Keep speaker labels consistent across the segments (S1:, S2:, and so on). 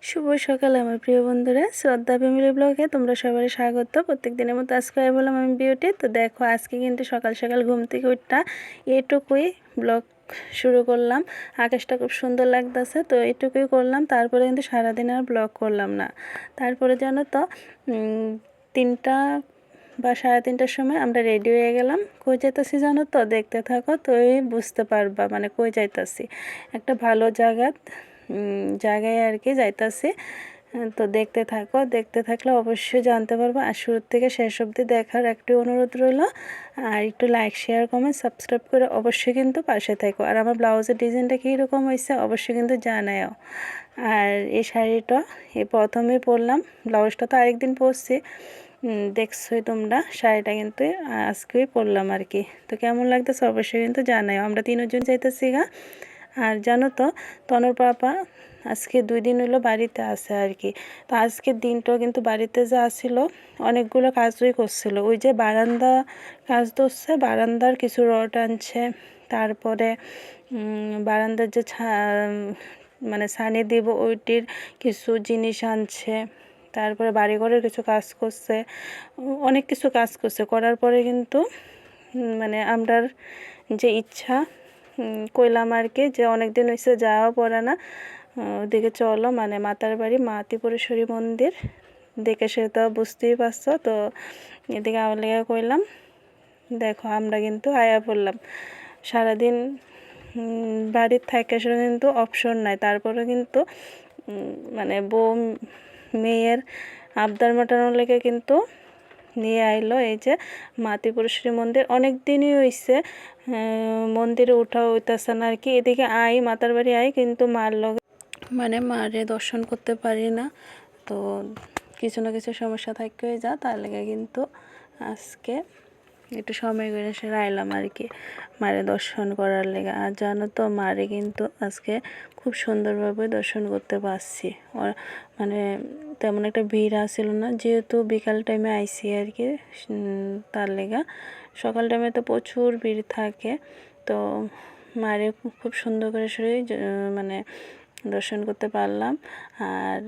S1: শুভ সকাল আমার প্রিয় বন্ধুরা, শ্রদ্ধা ফ্যামিলি ব্লগে তোমরা সবাই স্বাগত। প্রত্যেক দিনের মতো আজকে বললাম আমি বিউটি। তো দেখো আজকে কিন্তু সকাল সকাল ঘুম থেকে উঠটা এটুকুই ব্লগ শুরু করলাম। আকাশটা খুব সুন্দর লাগতেছে, তো এটুকুই করলাম। তারপরে কিন্তু সারাদিন আর ব্লগ করলাম না। তারপরে জানো তো 3টা বা 3:30টার সময় আমরা রেডি হয়ে গেলাম। কই যাইতেছি জানো তো? দেখতে থাকো তোই বুঝতে পারবা, মানে কই যাইতেছি একটা ভালো জায়গায় আর কি যাইতাছি। তো দেখতে থাকো, দেখতে থাকলে অবশ্যই জানতে পারবো। আর শুরু থেকে শেষ অবধি দেখার একটু অনুরোধ রইল। আর একটু লাইক, শেয়ার, কমেন্ট, সাবস্ক্রাইব করে অবশ্যই কিন্তু পাশে থাকো। আর আমার ব্লাউজের ডিজাইনটা কীরকম হয়েছে অবশ্যই কিন্তু জানাও। আর এই শাড়িটা প্রথমে পরলাম, ব্লাউজটা তো আরেকদিন পরছি, দেখছোই তোমরা। শাড়িটা কিন্তু আজকেই পরলাম আর কি। তো কেমন লাগতেছে অবশ্যই কিন্তু জানাও। আমরা 3জন যাইতেছি গা। আর জানো তো তনুর পাপা আজকে 2 দিন হলো বাড়িতে আছে আর কি। তো আজকের দিনটাও কিন্তু বাড়িতে যা ছিল অনেকগুলো কাজই করছিল। ওই যে বারান্দা কাজ ধরছে, বারান্দার কিছু রড আনছে, তারপরে বারান্দার যে মানে ছানি দিব ওইটির কিছু জিনিস আনছে, তারপরে বাড়িঘরের কিছু কাজ করছে, অনেক কিছু কাজ করছে। করার পরে কিন্তু মানে আমরার যে ইচ্ছা কইলাম আর কি, যে অনেক দিন হয়েছে যাওয়া পড়ে না, ওদিকে চলো, মানে মাতার বাড়ি মা ত্রিপুরেশ্বরী মন্দির দেখে, সে তো বুঝতেই পারছো। তো এদিকে আমার লেগে কইলাম, দেখো আমরা কিন্তু আয়া পড়লাম। সারাদিন বাড়ির থাকে সেটা কিন্তু অপশন নাই। তারপরে কিন্তু মানে বউ মেয়ের আবদার মেটানোর লেগে কিন্তু নিয়ে আইলো এই যে মা ত্রিপুরেশ্বরী মন্দির। অনেক দিনই হয়েছে মন্দিরে উঠা হইতেছে না আর কি। এদিকে আই মাতার বাড়ি আই, কিন্তু মার লগে মানে মারে দর্শন করতে পারি না। তো কিছু না কিছু সমস্যা থাকতে যা, তার লেগে কিন্তু আজকে একটু সময় করে সে আইলাম আর কি মারে দর্শন করার লেগে। আর জানো তো মারে কিন্তু আজকে খুব সুন্দরভাবে দর্শন করতে পারছি। মানে তেমন একটা ভিড় আসছিল না, যেহেতু বিকাল টাইমে আইসি আর কি, তার লেগা। সকাল টাইমে তো প্রচুর ভিড় থাকে। তো মারে খুব সুন্দর করে মানে দর্শন করতে পারলাম। আর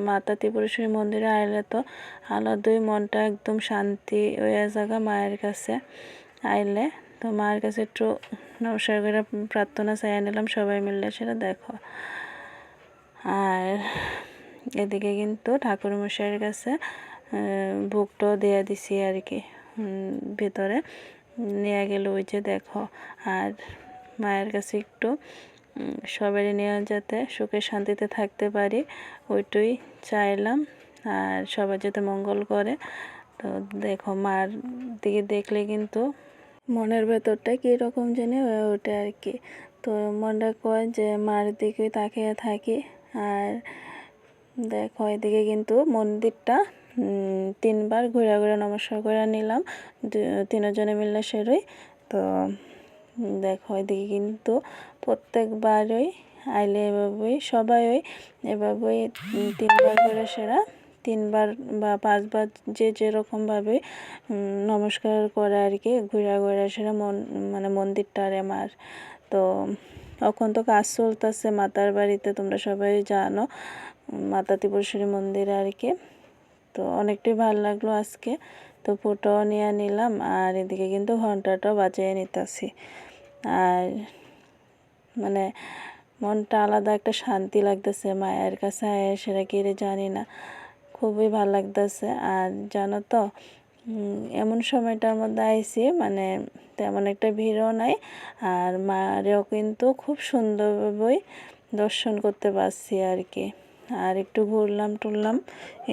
S1: মাতা ত্রিপুরেশ্বরী মন্দিরে আইলে তো আলাদাই মনটা একদম শান্তি হয়ে জায়গা মায়ের কাছে আইলে। তো মায়ের কাছে একটু নমস্কার করে প্রার্থনা চাইয়া নিলাম সবাই মিলে, সেটা দেখো। আর এদিকে কিন্তু ঠাকুরমশাইয়ের কাছে ভোগটাও দেয়া দিছি আর কি, ভেতরে নিয়ে গেল ওই যে দেখো। আর মায়ের কাছে একটু সবাই নিয়ে যাতে সুখে শান্তিতে থাকতে পারি ওইটাই চাইলাম, আর সবাই যাতে মঙ্গল করে। তো দেখো মার দিকে দেখলে কিন্তু মনের ভেতরটা কীরকম জানি হয়ে ওঠে আর কি। তো মনটা কয় যে মার দিকে তাকিয়ে থাকি। আর দেখো এদিকে কিন্তু মন্দিরটা 3বার ঘুরে ঘুরে নমস্কার করে নিলাম 3জনে মিলে সেরই। তো দেখো এদিকে কিন্তু প্রত্যেকবারই আইলে এভাবেই সবাই এভাবেই 3বার করে সেরা, 3বার বা 5বার যে যেরকমভাবে নমস্কার করে আর কি, ঘুরা ঘুরা সেরা মানে মন্দিরটার আমার। তো এখন তো কাজ চলতেছে মাতার বাড়িতে, তোমরা সবাই জানো, মাতা ত্রিপুরেশ্বরী মন্দিরে আর কি। তো অনেকটাই ভালো লাগলো আজকে। তো ফটোও নিয়ে নিলাম, আর এদিকে কিন্তু ঘন্টাটাও বাজিয়ে নিতেছি। আর মানে মনটা আলাদা একটা শান্তি লাগতেছে মায়ের কাছে সেটা কি রে জানি না, খুবই ভালো লাগতেছে। আর জানো তো এমন সময়টার মধ্যে আইছি, মানে তেমন একটা ভিড়ও নাই, আর মারেও কিন্তু খুব সুন্দরভাবেই দর্শন করতে পারছি আর কি। আর একটু ঘুরলাম টুরলাম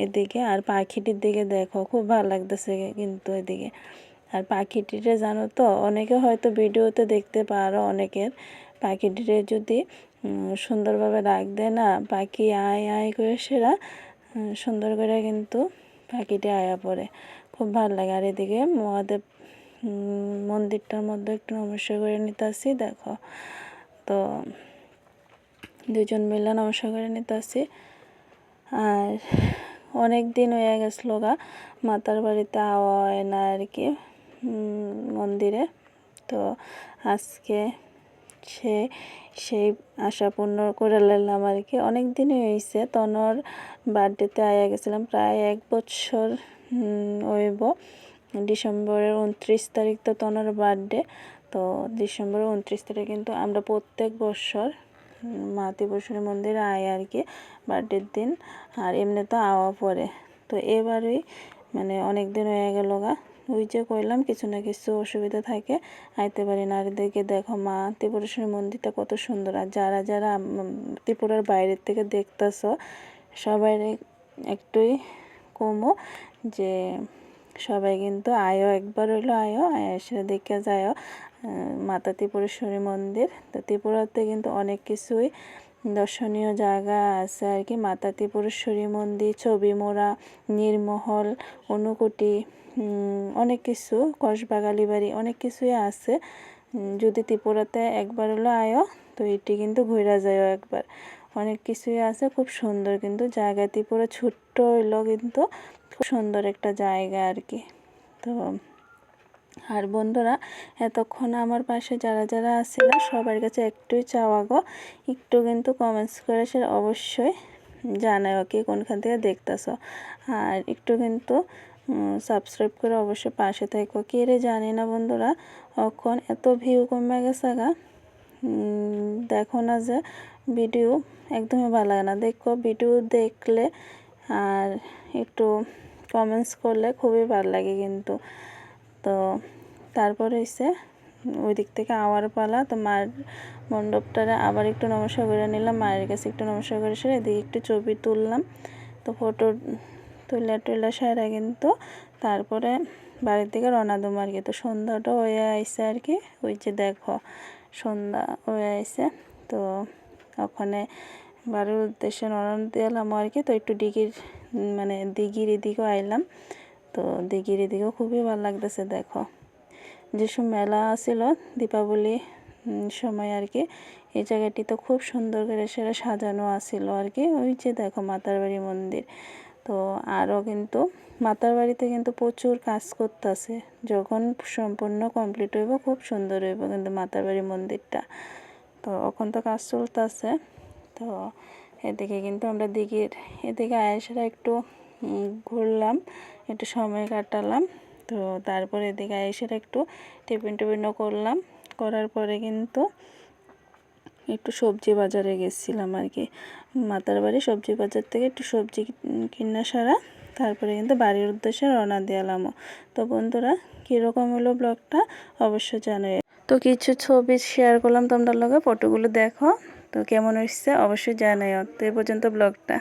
S1: এদিকে। আর পাখিটির দিকে দেখো, খুব ভালো লাগতেছে কিন্তু এদিকে। আর পাখিটিরে জানো তো অনেকে হয়তো ভিডিওতে দেখতে পারো, অনেকের পাখিটিরে যদি সুন্দরভাবে ডাক দেয় না, পাখি আয় আয় করে সেরা সুন্দর করে কিন্তু পাখিটি আয়া পড়ে, খুব ভালো লাগে। আর এদিকে মহাদেব মন্দিরটার মধ্যে একটু নমস্কার করে নিতেছি দেখো। তো 2জন মিলে নমস্কার করে নিতেছি। আর অনেক দিন হয়ে গেছিলো গা মাতার বাড়িতে আওয়া হয় না আর কি মন্দিরে। তো আজকে সে সেই আশা পূর্ণ করে নিলাম আর কি। অনেক দিনই হয়েছে, তনর বার্থডেতে আয়া গেছিলাম, প্রায় 1 বছর হইব। ডিসেম্বরের 29 তারিখ তো তনর বার্থডে। তো ডিসেম্বরের 29 তারিখ কিন্তু আমরা প্রত্যেক বছর মা ত্রিপুরেশ্বরী মন্দিরে আয় আর কি বার্থডের দিন, আর এমনি তো আওয়া পরে। তো এবারই মানে অনেক দিন হয়ে গেল গা, ওই যে কইলাম কিছু না কিছু অসুবিধা থাকে আইতে পারি না। আর দেখে দেখো মা ত্রিপুরেশ্বরী মন্দিরটা কত সুন্দর। আর যারা যারা ত্রিপুরার বাইরের থেকে দেখতেছ সবাই একটুই কমো যে সবাই কিন্তু আয়ো, একবার হইলো আয়ো, এসে দেখে যায়ও মাতা ত্রিপুরেশ্বরী মন্দির। তো ত্রিপুরাতে কিন্তু অনেক কিছুই দর্শনীয় জায়গা আছে আর কি। মাতা ত্রিপুরেশ্বরী মন্দির, ছবি মোড়া, নীরমহল, অনুকুটি, অনেক কিছু, কসবাগালি বাড়ি, অনেক কিছুই আছে। যদি ত্রিপুরাতে একবার হলো আয়ো তো এটি কিন্তু ঘুরা যায় একবার। অনেক কিছুই আছে, খুব সুন্দর কিন্তু জায়গা। ত্রিপুরা ছোট্ট হইলো কিন্তু খুব সুন্দর একটা জায়গা আর কি। তো আর বন্ধুরা এতক্ষণ আমার পাশে যারা যারা আছিল সবার কাছে একটুই চাওয়া গো, একটু কিন্তু কমেন্টস করে সে অবশ্যই জানাও কি কোনখান থেকে দেখতেছ। আর একটু কিন্তু সাবস্ক্রাইব করে অবশ্যই পাশে থাকো। কে রে জানি না বন্ধুরা, এখন এত ভিউ কমে গেছে গা, দেখো না যে ভিডিও একদমই ভালো লাগে না। দেখো ভিডিও দেখলে আর একটু কমেন্টস করলে খুবই ভালো লাগে কিন্তু। তো তারপরে হইছে ওই দিক থেকে আওয়ার পালা। তো মার মণ্ডপটারে আবার একটু নমস্কার করে নিলাম, মায়ের কাছে একটু নমস্কার করে সেরে এদিকে একটু ছবি তুললাম। তো ফটো তুলা সারা কিন্তু তারপরে বাড়ির দিকে রওনা দেবো আর কি। তো সন্ধ্যাটা হয়ে আইসে আর কি, ওই যে দেখো সন্ধ্যা হয়ে আইসে। তো ওখানে বাড়ির উদ্দেশ্যে রওনা দিলাম আর কি। তো একটু মানে দিঘির এদিকেও আইলাম। তো দিঘির এদিকেও খুবই ভালো লাগতেছে। দেখো যেসব মেলা ছিল দীপাবলি সময় আর কি, এই জায়গাটি তো খুব সুন্দর করে সেটা সাজানো আছিল আর কি। ওই যে দেখো মাতার বাড়ি মন্দির। তো আরও কিন্তু মাতার বাড়িতে কিন্তু প্রচুর কাজ করতেছে, যখন সম্পূর্ণ কমপ্লিট হইব খুব সুন্দর হইব কিন্তু মাতার বাড়ি মন্দিরটা। তো এখন তো কাজ চলতেছে। তো এদিকে কিন্তু আমরা দিঘির এদিকে আয়েসারা একটু ঘুরলাম, একটু সময় কাটালাম। তো তারপরে এদিকে আয়েসারা একটু টিফিনও করলাম, করার পরে কিন্তু একটু সবজি বাজারে গেছিলাম আর কি। মাতার বাড়ি সবজি বাজার থেকে একটু সবজি কিনা সারা তারপরে কিন্তু বাড়ির উদ্দেশ্যে রওনা দিলামও। তো বন্ধুরা কীরকম হলো ব্লগটা অবশ্যই জানাই। তো কিছু ছবি শেয়ার করলাম তোমরা লগে, ফটোগুলো দেখো তো কেমন হচ্ছে অবশ্যই জানাই। তো এই পর্যন্ত ব্লগটা।